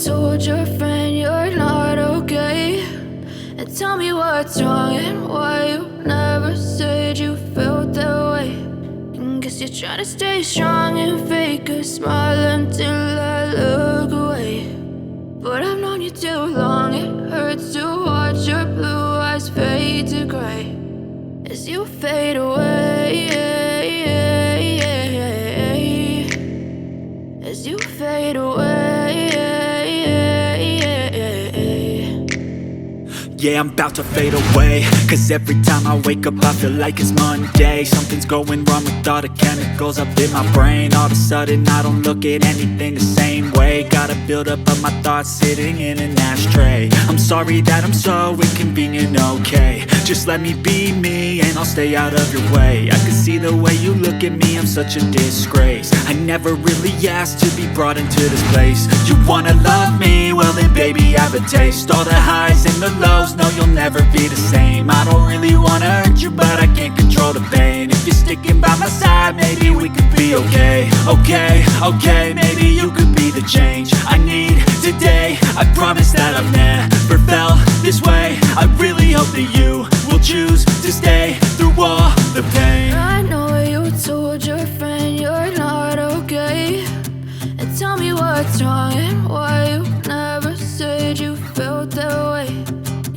told your friend you're not okay, and tell me what's wrong and why you never said you felt that way. And guess you're trying to stay strong and fake a smile until I look away. But I've known you too long, it hurts to watch your blue eyes fade to gray as you fade away, as you fade away. Yeah, I'm about to fade away, cause every time I wake up I feel like it's Monday. Something's going wrong with all the chemicals up in my brain. All of a sudden I don't look at anything the same way. Gotta build up of my thoughts sitting in an ashtray. I'm sorry that I'm so inconvenient, okay. Just let me be me and I'll stay out of your way. I can see the way you look at me, I'm such a disgrace. I never really asked to be brought into this place. You wanna love me? Well then baby I have a taste. All the highs and the lows, no you'll never be the same. I don't really wanna hurt you but I can't control the pain. If you're sticking by my side maybe we could be okay. Okay, maybe you could be the change I need today. I promise that I've never felt this way. I really hope that you will choose to stay through all the pain. I know you told your friend you're not okay, and tell me what's wrong and why you never said you felt that way.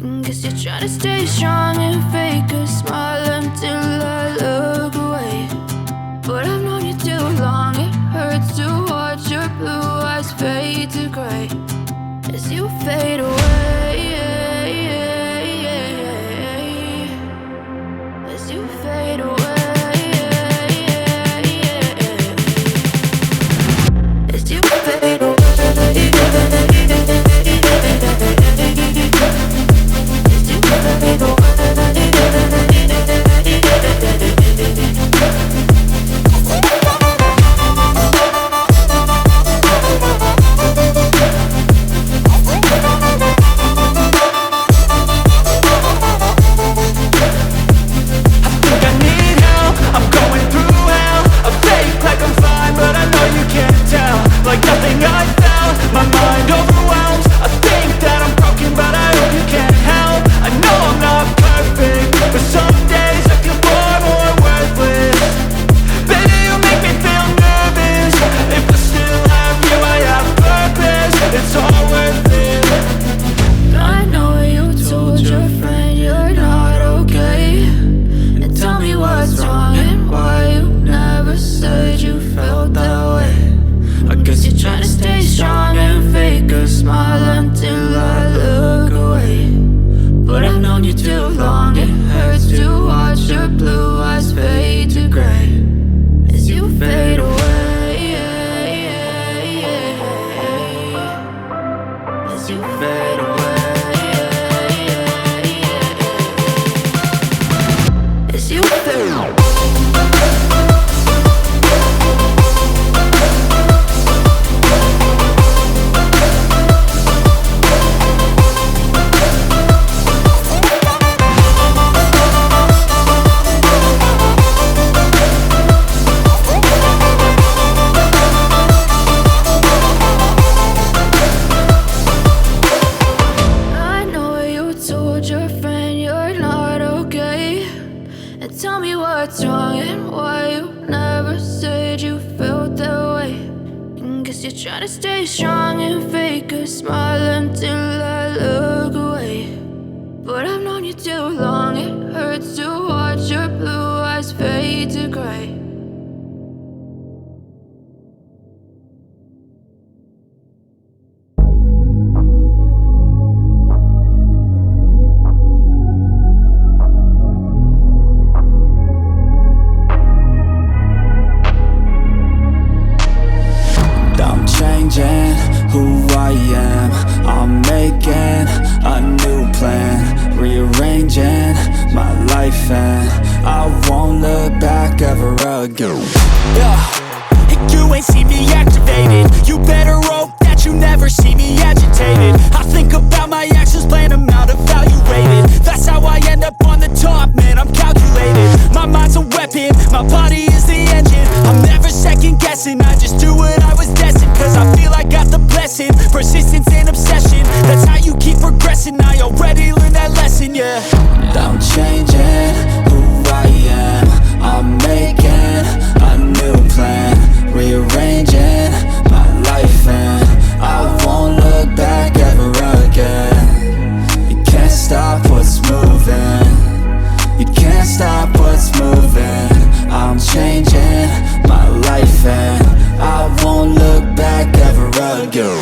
And guess you're trying to stay strong and fake a smile until I look away. But I've known you too long, it hurts to watch your blue eyes fade to gray as you fade away, as you fade away, as you fade away. You ain't see me activated. You better hope that you never see me agitated. I think about my actions, plan them out, evaluated. That's how I end up on the top, man, I'm calculated. My mind's a weapon, my body is the engine. I'm never second guessing, I just do what I was destined. Cause I feel I got the blessing, persistence go.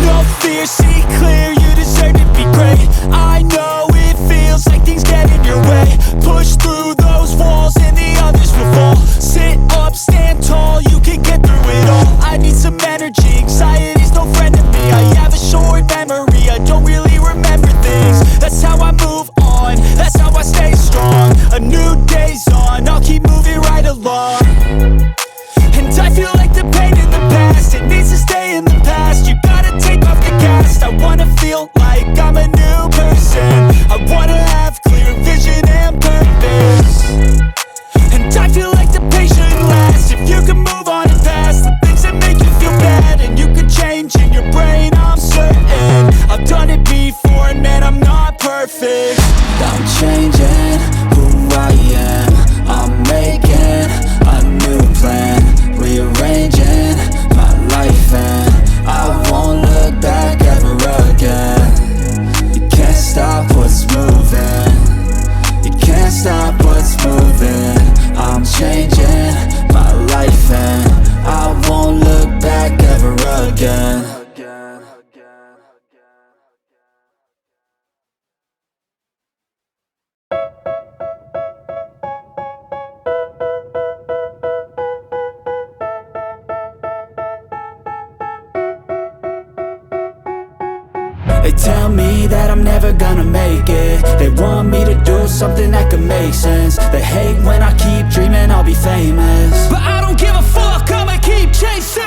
No fear, see clear, you deserve to be great. I know it feels like things get in your way. Push through those walls and the others will fall. Sit up, stand tall, you can get through it all. I need some energy, anxiety's no friend to me. I have a short memory, I don't really remember things. That's how I move on, that's how I stay strong. A new day's on, I'll keep moving right along. And I feel like the pain in the past, it needs to stay in the past. You gotta take off the cast. I wanna feel like I'm a new person. I wanna have clear vision and purpose. And I feel like the pain shouldn't last. If you can move on and past the things that make you feel bad, and you can change in your brain, I'm certain. I've done it before and man, I'm not perfect. I'm changing who I am. I'm making a new plan, rearranging my life, and I won't look back ever again. You can't stop what's moving, you can't stop what's moving. I'm changing my life and I won't look back ever again. They tell me that I'm never gonna make it. They want me to do something that could make sense. They hate when I keep dreaming I'll be famous, but I don't give a fuck, I'ma keep chasing.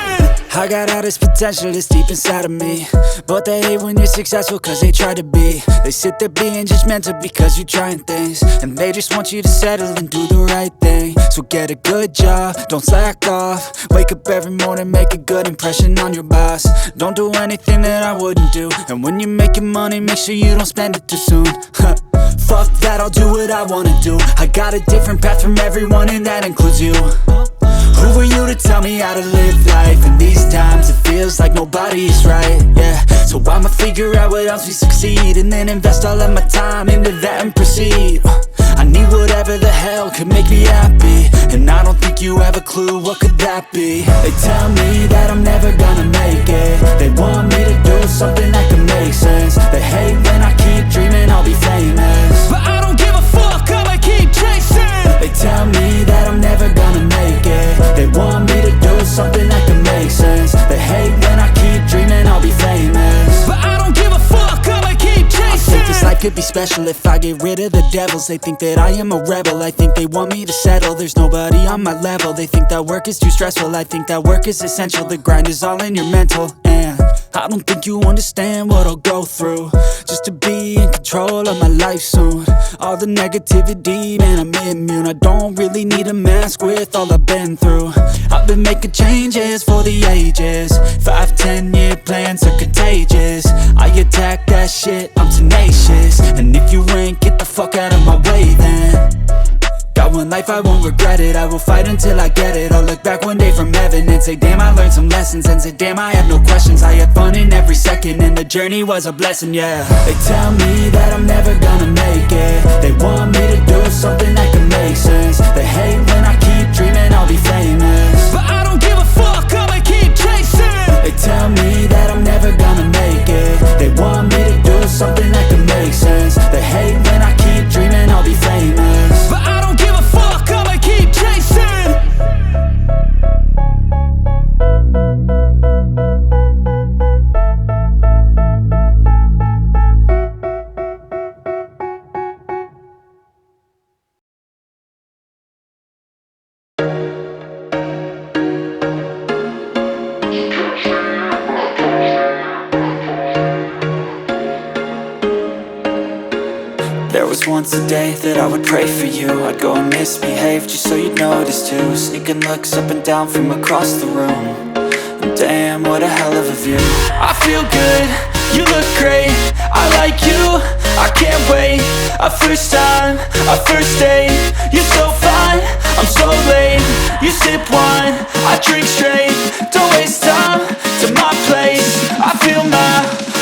I got all this potential that's deep inside of me, but they hate when you're successful cause they try to be. They sit there being judgmental because you're trying things, and they just want you to settle and do the right thing. So get a good job, don't slack off. Wake up every morning, make a good impression on your boss. Don't do anything that I wouldn't do, and when you're making money, make sure you don't spend it too soon. Fuck that, I'll do what I wanna do. I got a different path from everyone and that includes you. Who are you to tell me how to live life? In these times it feels like nobody is right, yeah. So I'ma figure out what else we succeed, and then invest all of my time into that and proceed. I need whatever the hell could make me happy, and I don't think you have a clue what could that be. They tell me that I'm never gonna make it. They want me to do something that could make sense. They hate when I keep dreaming I'll be famous, but I don't give a fuck, I'ma keep chasing. They tell me that I'm never gonna make it. They want me to do something that could make sense. They hate when I keep dreaming I'll be famous, but I don't give a fuck, I'ma keep chasing. I think this life could be special if I get rid of the devils. They think that I am a rebel, I think they want me to settle. There's nobody on my level. They think that work is too stressful, I think that work is essential. The grind is all in your mental, and I don't think you understand what I'll go through just to be in control of my life soon. All the negativity, man, I'm immune. I don't really need a mask with all I've been through. I've been making changes for the ages. 5-10 year plans are contagious. I attack that shit, I'm tenacious. And if you ain't, get the fuck out of my way then. Got one life, I won't regret it. I will fight until I get it. I'll look back one day from heaven and say damn, I learned some lessons. And say damn, I had no questions. I had fun in every second, and the journey was a blessing, yeah. They tell me that I'm never gonna make it. They want me to do something that can make sense. They hate when I keep dreaming I'll be famous, but I don't give a fuck, I'ma keep chasing. They tell me that I'm never gonna make it. They want me to do something that can make sense. They hate when I keep dreaming I'll be famous, but I don't give a fuck, I'ma keep chasing. There was once a day that I would pray for you. I'd go and misbehave just so you'd notice too. Sneaking looks up and down from across the room. And damn, what a hell of a view. I feel good, you look great, I like you, I can't wait. A first time, a first date, you're so fine, I'm so late. You sip wine, I drink straight. Don't waste time to my place. I feel my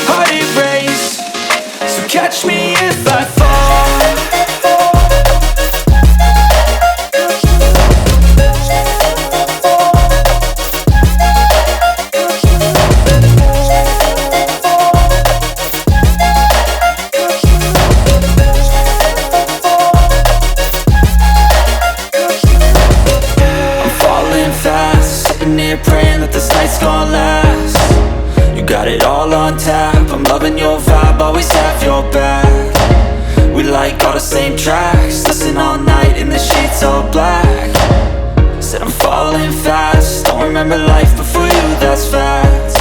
heart erase. So catch me if I fall. got it all on tap, I'm loving your vibe, always have your back. We like all the same tracks, listen all night in the sheets all black. Said I'm falling fast, don't remember life before you, that's fact.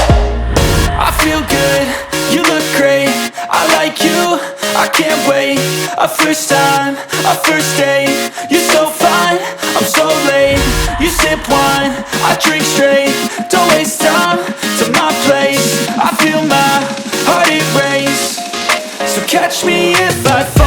I feel good, you look great, I like you, I can't wait. A first time, a first date, you're so fine, I'm so late. You sip wine, I drink straight, don't waste time to my place. I feel my heart erase, so catch me if I fall.